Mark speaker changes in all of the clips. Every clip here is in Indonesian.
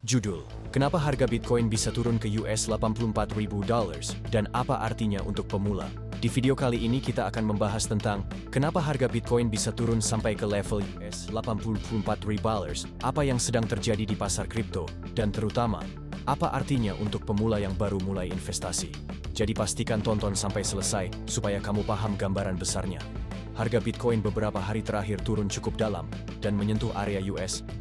Speaker 1: Judul, kenapa harga Bitcoin bisa turun ke $84.000 dan apa artinya untuk pemula? Di video kali ini kita akan membahas tentang kenapa harga Bitcoin bisa turun sampai ke level $84.000, apa yang sedang terjadi di pasar kripto, dan terutama, apa artinya untuk pemula yang baru mulai investasi. Jadi pastikan tonton sampai selesai supaya kamu paham gambaran besarnya. Harga Bitcoin beberapa hari terakhir turun cukup dalam dan menyentuh area $80.000.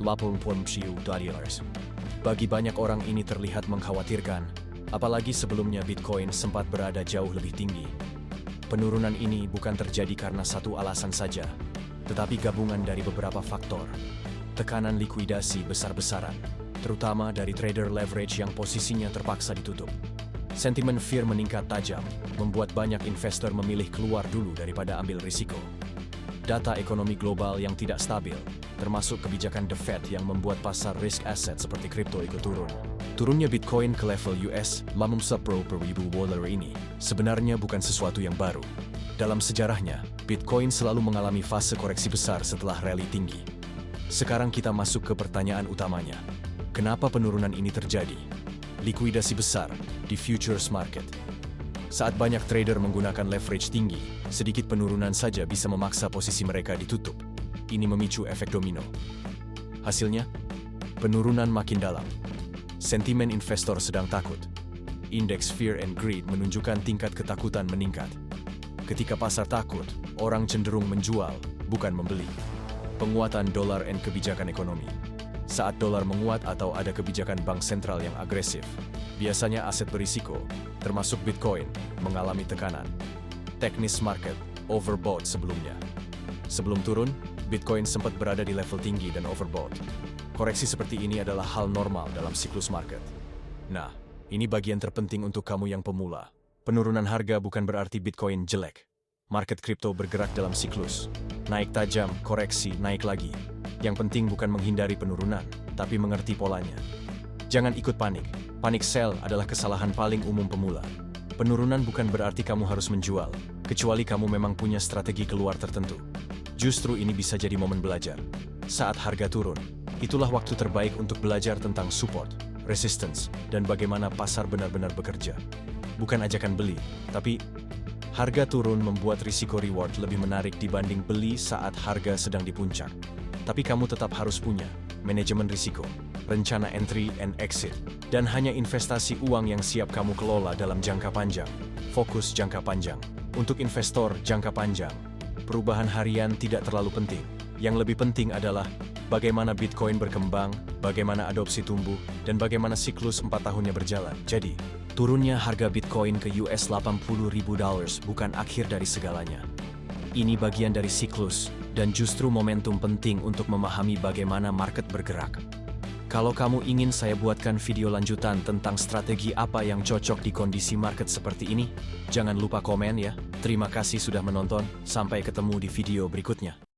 Speaker 1: Bagi banyak orang ini terlihat mengkhawatirkan, apalagi sebelumnya Bitcoin sempat berada jauh lebih tinggi. Penurunan ini bukan terjadi karena satu alasan saja, tetapi gabungan dari beberapa faktor. Tekanan likuidasi besar-besaran, terutama dari trader leverage yang posisinya terpaksa ditutup. Sentimen fear meningkat tajam, membuat banyak investor memilih keluar dulu daripada ambil risiko. Data ekonomi global yang tidak stabil, termasuk kebijakan The Fed yang membuat pasar risk asset seperti kripto ikut turun. Turunnya Bitcoin ke level $80.000 ini sebenarnya bukan sesuatu yang baru. Dalam sejarahnya, Bitcoin selalu mengalami fase koreksi besar setelah rally tinggi. Sekarang kita masuk ke pertanyaan utamanya. Kenapa penurunan ini terjadi? Likuidasi besar di futures market. Saat banyak trader menggunakan leverage tinggi, sedikit penurunan saja bisa memaksa posisi mereka ditutup. Ini memicu efek domino. Hasilnya, penurunan makin dalam. Sentimen investor sedang takut. Indeks Fear and Greed menunjukkan tingkat ketakutan meningkat. Ketika pasar takut, orang cenderung menjual, bukan membeli. Penguatan dolar dan kebijakan ekonomi. Saat dolar menguat atau ada kebijakan bank sentral yang agresif, biasanya aset berisiko, termasuk Bitcoin, mengalami tekanan. Teknis market, overbought sebelumnya. Sebelum turun, Bitcoin sempat berada di level tinggi dan overbought. Koreksi seperti ini adalah hal normal dalam siklus market. Nah, ini bagian terpenting untuk kamu yang pemula. Penurunan harga bukan berarti Bitcoin jelek. Market kripto bergerak dalam siklus. Naik tajam, koreksi, naik lagi. Yang penting bukan menghindari penurunan, tapi mengerti polanya. Jangan ikut panik. Panic sell adalah kesalahan paling umum pemula. Penurunan bukan berarti kamu harus menjual, kecuali kamu memang punya strategi keluar tertentu. Justru ini bisa jadi momen belajar. Saat harga turun, itulah waktu terbaik untuk belajar tentang support, resistance, dan bagaimana pasar benar-benar bekerja. Bukan ajakan beli, tapi harga turun membuat risiko reward lebih menarik dibanding beli saat harga sedang di puncak. Tapi kamu tetap harus punya manajemen risiko, rencana entry and exit, dan hanya investasi uang yang siap kamu kelola dalam jangka panjang. Fokus jangka panjang. Untuk investor jangka panjang, perubahan harian tidak terlalu penting. Yang lebih penting adalah bagaimana Bitcoin berkembang, bagaimana adopsi tumbuh, dan bagaimana siklus 4 tahunnya berjalan. Jadi, turunnya harga Bitcoin ke $80.000 bukan akhir dari segalanya. Ini bagian dari siklus, dan justru momentum penting untuk memahami bagaimana market bergerak. Kalau kamu ingin saya buatkan video lanjutan tentang strategi apa yang cocok di kondisi market seperti ini, jangan lupa komen ya. Terima kasih sudah menonton, sampai ketemu di video berikutnya.